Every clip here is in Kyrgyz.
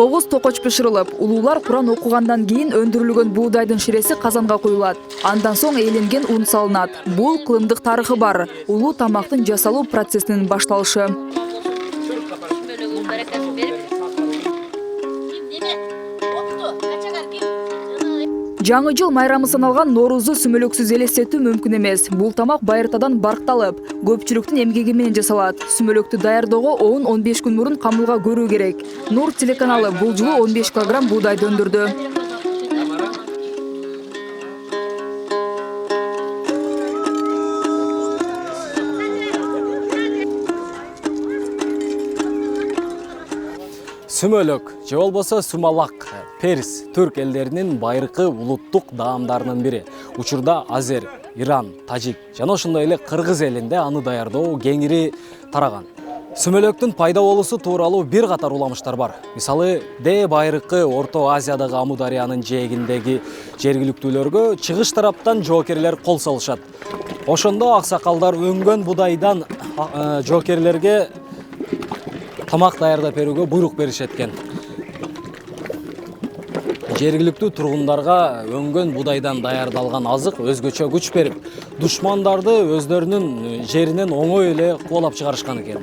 9 токоч бышырылып, улуулар Куран окугандан кийин өндүрүлгөн буудайдын ширеси казанга коюлат. Андан соң эленген ун салынат. Бул кылымдык тарыхы бар. Улуу тамактын жасалуу процессинин башталышы. Жаңы жыл майрамы саналган Ноорузду сүмөлөксүз элестетүү мүмкүн эмес. Бул тамак байыртадан баркталып, көпчүлүктүн эмгеги менен жасалат. Сүмөлөктү даярдоого 10-15 күн мурун камылга көрүү керек. Нур телеканалы бул жылы 15 килограмм буудайды өндүрдү. Сүмөлөк, же болбосо сумалак, перс, түрк элдеринин байыркы улуттук даамдарынын бири. Учурда Азер, Иран, Тажик жана ошондой эле Кыргыз элинде аны даярдоо кеңири тараган. Сүмөлөктүн пайда болуусу тууралуу бир катар уламыштар бар. Мисалы, байыркы Орто Азиядагы Амудариянын жээгиндеги жергиликтүүлөргө чыгыш тараптан жоокерлер кол салышат. Ошондо аксакалдар өңгөн будайдан жоокерлерге тамак даярдап берүүгө буйрук беришет экен. Жергиликтүү тургундарга өңгөн будайдан даярдалган азык өзгөчө күч берип, душмандарды өздөрүнүн жеринен оңой эле кубалап чыгарышкан экен.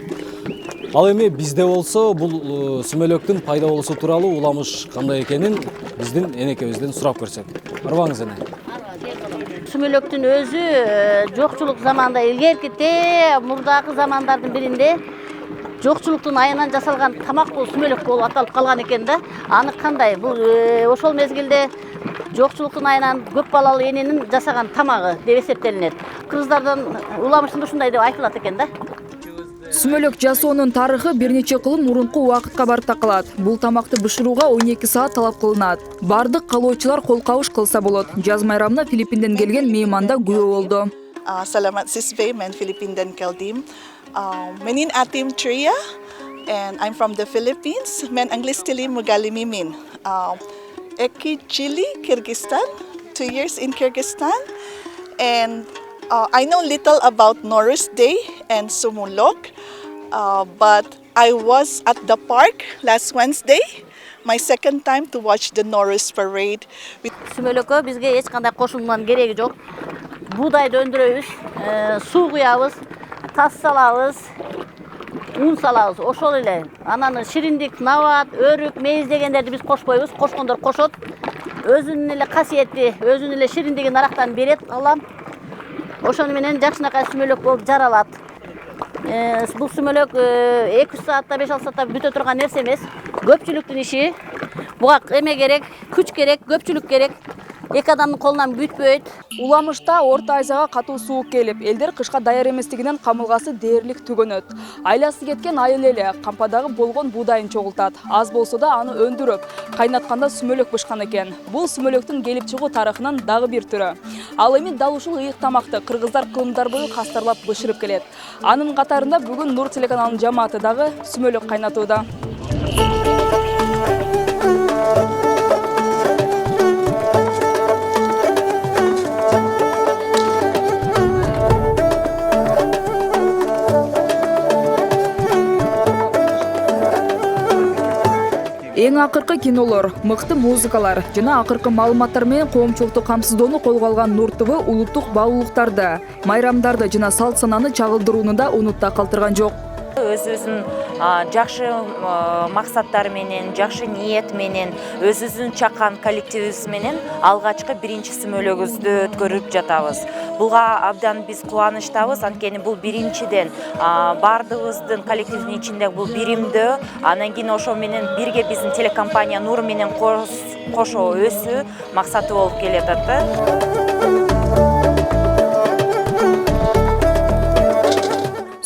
Ал эми бизде болсо бул сүмөлөктүн пайда болуусу тууралуу уламыш кандай экенин биздин энекебизден сурап көрсөк. Арбаңыз эне. Сүмөлөктүн өзү жокчулук заманда илгерките мурдагы замандардын биринде жокчулуктун айынан жасалган тамак бул сүмөлөк болуп аталып калган экен да. Аны кандай? Бул ошол мезгилде жокчулуктун айынан көп балалуу эненин жасаган тамагы деп эсептелинет. Кыргыздардан уламыштында ушундай деп айтылат экен да. Сүмөлөк жасоонун тарыхы бир нече кылым мурунку убакытка барып такалат. Бул тамакты бышырууга 12 саат талап кылынат. Бардык калоочулар кол кабыш кылса болот. Жаз майрамына Филиппинден келген мейманда күбө болду. Саламатсыз бе, мен Филиппинден келдим. Менин атым Tria, and I'm from the Philippines. Мен англис тили Мугалими Мин. Эки Chile, Kyrgyzstan, 2 years in Kyrgyzstan, and I know little about Norris Day and Sumulok, but I was at the park last Wednesday, my second time to watch the Norris parade. Сүмөлөккө бизге эч кандай кошулманын кереги жок. Буудайды өндүрөбүз, суу куябыз, тас салабыз, ун салабыз. Ошол эле. Анан шириндик, нават, өрүк, мейиз дегендерди биз кошпойбуз. Кошкондор кошот. Өзүнүн эле касиети, өзүнүн эле шириндигин арактан берет алам. Ошону менен жакшынакай сүмөлөк болуп жаралат. Бул сүмөлөк 2 саатта, 5-6 саатта бүтө турган нерсе эмес. Көпчүлүктүн иши. Буга эме керек, күч керек, көпчүлүк керек. Эки адамдын колунан бүтпөйт. Уламышта Орто Азияга катуу суук келип, элдер кышка даяр эместигинен камылгасы дээрлик түгөнөт. Айласы кеткен айыл эле кампадагы болгон буудайын чогултат. Аз болсо да аны өндүрүп, кайнатканда сүмөлөк бышкан экен. Бул сүмөлөктүн келип чыгуу тарыхынын дагы бир түрү. Ал эми дал ушул ыйык тамакты кыргыздар кылымдар бою кастарлап бышырып келет. Анын катарында бүгүн Нур телеканалынын жамааты дагы сүмөлөк кайнатууда. Эң акыркы кинолор, мыкты музыкалар жана акыркы маалыматтар менен коомчулукту камсыздоону колго алган Нур ТВ улуттук баалуулуктарды, майрамдарды жана салт сананы чагылдырууну да унутта калтырган жок. Өзүбүздүн жакшы максаттары менен, жакшы ниет менен, өзүбүздүн чакан коллективибиз менен алгачкы биринчи сүмөлөгүбүздү өткөрүп жатабыз. Буга абдан биз кубанычтабыз, анткени бул биринчиден бардыгыбыздын коллективдин ичинде бул биримдөө, анан кийин ошо менен бирге биздин телекомпания Нур менен кошо өсүү максаты болуп келатат да.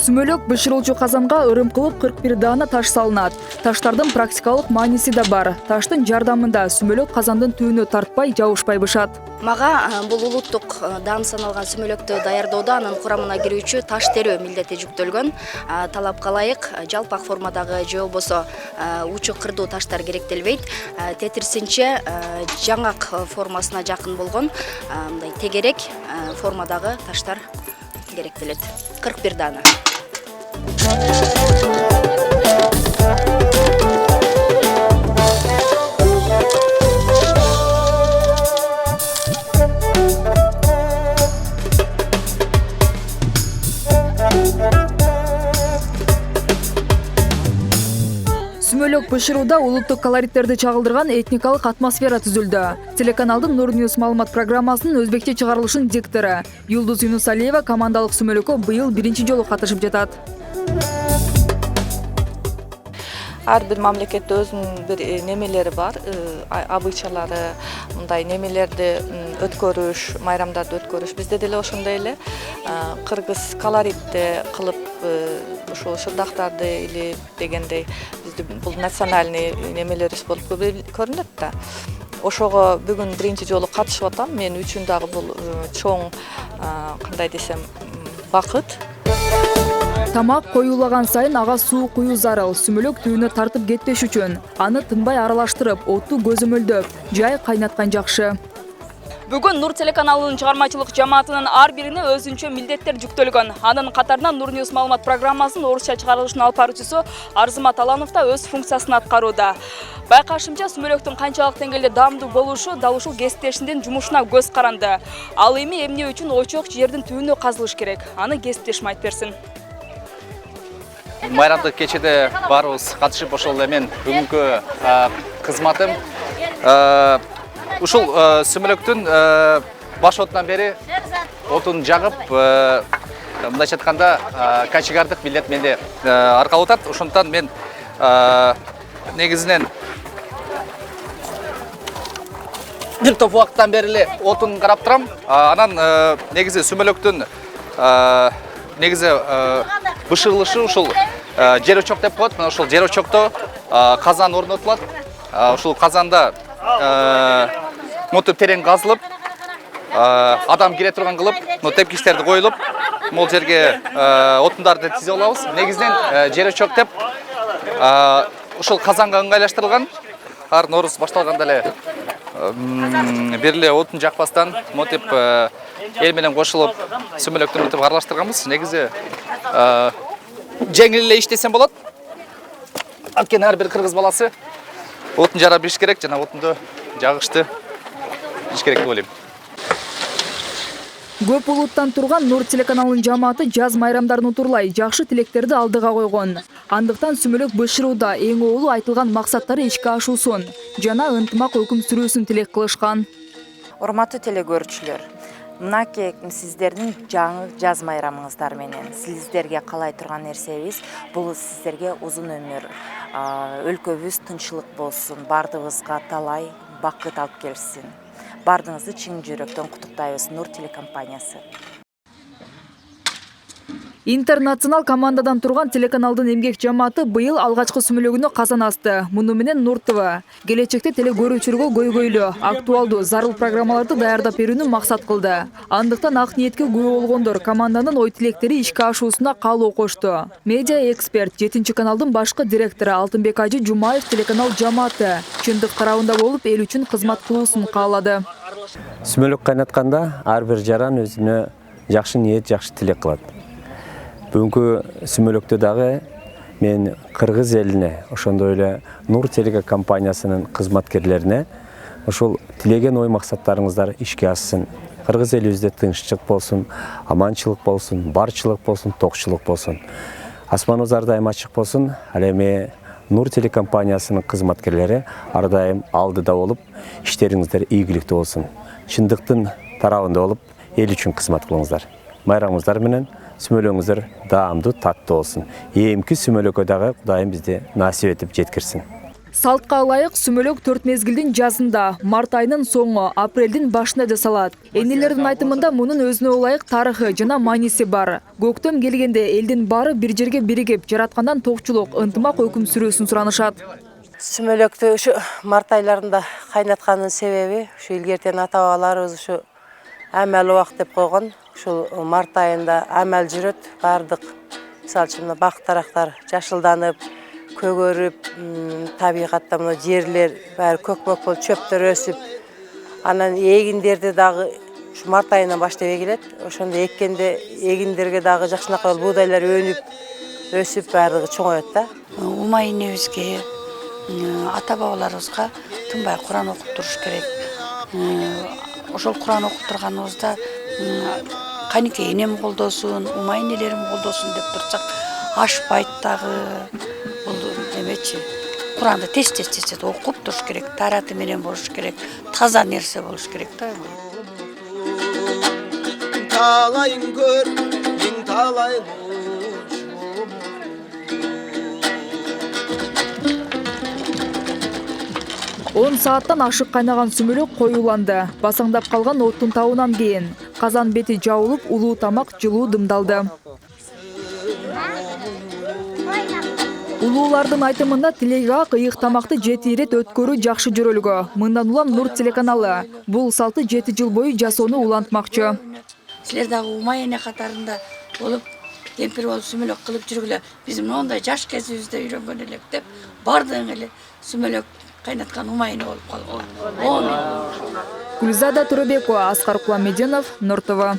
Сүмөлөк бышырылчу казанга ырым кылып 41 даана таш салынат. Таштардын практикалык мааниси да бар. Таштын жардамында сүмөлөк казандын түбүнө тартпай, жабышпай бышат. Мага бул улуттук даам саналган сүмөлөктү даярдоодо анын курамына кирүүчү таш терүү милдети жүктөлгөн. Талапка ылайык жалпак формадагы же болбосо учу кырдуу таштар керектелбейт. Тетирсинче жаңак формасына жакын болгон мындай тегерек формадагы таштар керектелет. 41 даана. Сүмөлөк бышырууда улуттук колориттерди чагылдырган этникалык атмосфера түзүлдү. Телеканалдын Нур Ньюс маалымат программасынын өзбекче чыгарылышынын диктору Юлдуз Юнусалиева командалык сүмөлөккө быйыл биринчи жолу катышып жатат. Ар бир мамлекетте өзүнүн бир немелери бар, абычайлары, мындай немелерди өткөрүш, майрамдарды өткөрүш. Бизде деле ошондой эле кыргыз колоритте кылып ошол шырдактарды или дегендей бизде бул национальный немелерибиз болуп көрүнөт да. Ошого бүгүн биринчи жолу катышып атам. Мен үчүн дагы бул чоң, кандай десем, бакыт. Тамак коюлаган сайын ага суу куюу зарыл. Сүмөлөк түбүнө тартып кетпеш үчүн аны тынбай аралаштырып, отту көзөмөлдөп, жай кайнаткан жакшы. Бүгүн Нур телеканалынын чыгармачылык жамаатынын ар бирине өзүнчө милдеттер жүктөлгөн. Анын катарында Нур Ньюс маалымат программасынын орусча чыгарылышын алып баруучусу Арзымат Аланов да өз функциясын аткарууда. Байкашымча, сүмөлөктүн канчалык деңгээлде даамдуу болушу дал ушул кесиптешинин жумушуна көз каранды. Ал эми эмне үчүн очок жердин түбүнө казылыш керек? Аны кесиптешим айтып берсин. Майрамдык кечеде барыбыз катышып, ошол эле мен бүгүнкү кызматым ушул сүмөлөктүн баш отунан бери отун жагып, мындайча айтканда, качегардык милдет менде аркалуу атат. Ошондуктан мен негизинен бир топ убакыттан бери эле отун карап турам. Анан негизи сүмөлөктүн негизи бышырылышы ушул жер очок деп коет. Мына ушул жер очокто казан орнотулат. Ушул казанда моту терең казылып, адам кире турган кылып, тепкичтерди коюлуп, могул жерге отундарды тизип алабыз. Негизинен жер очок деп ушул казанга ыңгайлаштырылган. Ар Норуз башталганда эле бир эле отун жакпастан мотип эл менен кошулуп сүмөлөктү мынтип аралаштырганбыз. Негизи жеңил эле иштесем болот. Анткени ар бир кыргыз баласы отун жара билиш керек жана отунду жагышты билиш керек деп ойлойм. Көп улуттан турган Нур телеканалынын жамааты жаз майрамдарын утурлай жакшы тилектерди алдыга койгон. Андыктан сүмөлөк бышырууда эң оолу айтылган максаттары ишке ашуусун жана ынтымак өкүм сүрүүсүн тилек кылышкан. Урматтуу телекөрүүчүлөр, мынакей сиздердин жаңы жаз майрамыңыздар менен сиздерге каалай турган нерсебиз бул сиздерге узун өмүр, өлкөбүз тынччылык болсун, бардыгыбызга талай бакыт алып келсин. Бардыгыңызды чын жүрөктөн куттуктайбыз. Нур телекомпаниясы. Интернационал командадан турган телеканалдын эмгек жамааты быйыл алгачкы сүмөлөгүнө казан асты. Муну менен Нур ТВ келечекте телекөрүүчүлөргө көйгөйлүү, актуалдуу, зарыл программаларды даярдап берүүнү максат кылды. Андыктан ак ниетке күбө болгондор команданын ой тилектери ишке ашуусуна каалоо кошту. Медиа эксперт 7 каналдын башкы директору Алтынбек Ажы Жумаев телеканал жамааты чындык тарабында болуп эл үчүн кызмат кылуусун каалады. Сүмөлөк кайнатканда ар бир жаран өзүнө жакшы ниет, жакшы тилек кылат. Бүгүнкү сүмөлөктө дагы мен кыргыз элине, ошондой эле Нур телекомпаниясынын кызматкерлерине ошол тилеген ой максаттарыңыздар ишке ашсын. Кыргыз элибизде тынччылык болсун, аманчылык болсун, барчылык болсун, токчулук болсун. Асманыбыз ар дайым ачык болсун. Ал эми Нур телекомпаниясынын кызматкерлери ар дайым алдыда болуп, иштериңиздер ийгиликтүү болсун. Чындыктын тарабында болуп, эл үчүн кызмат кылыңыздар. Майрамыңыздар менен сүмөлөңүздөр даамдуу, таттуу болсун. Эмки сүмөлөккө дагы Кудайым бизди насип этип жеткирсин. Салтка ылайык сүмөлөк 4 мезгилдин жазында, март айынын соңу, апрелдин башында жасалат. Энелердин айтымында мунун өзүнө ылайык тарыхы жана мааниси бар. Көктөм келгенде элдин баары бир жерге биригип, жараткандан токчулук, ынтымак өкүм сүрүүсүн суранышат. Сүмөлөктү ушу март айларында кайнатканын себеби ушу илгертен ата бабаларыбыз ушу амал убак деп койгон. Ушул март айында амал жүрөт, бардык мисалы үчүн бак тарактар жашылданып, көгөрүп, табигатта мына жерлер баары көкмөк болуп, чөптөр өсүп, анан эгиндерди дагы ушу март айынан баштап эгилет. Ошондо эккенде эгиндерге дагы жакшынакай буудайлар өнүп, өсүп баардыгы чоңоет да. Умай энебизге, ата бабаларыбызга тынбай Куран окуп туруш керек. Ошол Куран окуп турганыбызда канекей энем колдосун, умай энелерим колдосун деп турсак, ашпайт дагы. Бул эмечи Куранды тез окуп туруш керек, тараты менен болуш керек, таза нерсе болуш керек да. Талайын көр, ең талай 10 сааттан ашык кайнаган сүмөлөк коюланды. Басаңдап калган оттун табынан кийин казан бети жабылып, улуу тамак жылуу дымдалды. Улуулардын айтымында тилеги ыйык тамакты 7 ирет өткөрүү жакшы жөрөлгө. Мындан улам Нур телеканалы бул салтты 7 жыл бою жасоону улантмакчы. Силер дагы умайене катарында болуп, кемпир болуп сүмөлөк кылып жүргүлө. Биз мондай жаш кезибизде үйрөнгөн элек деп, бардыгың эле сүмөлөк кайнаткан умайене болуп калгыла. Гүлзада Турабекова, Аскар Куламединов, Нур ТВ.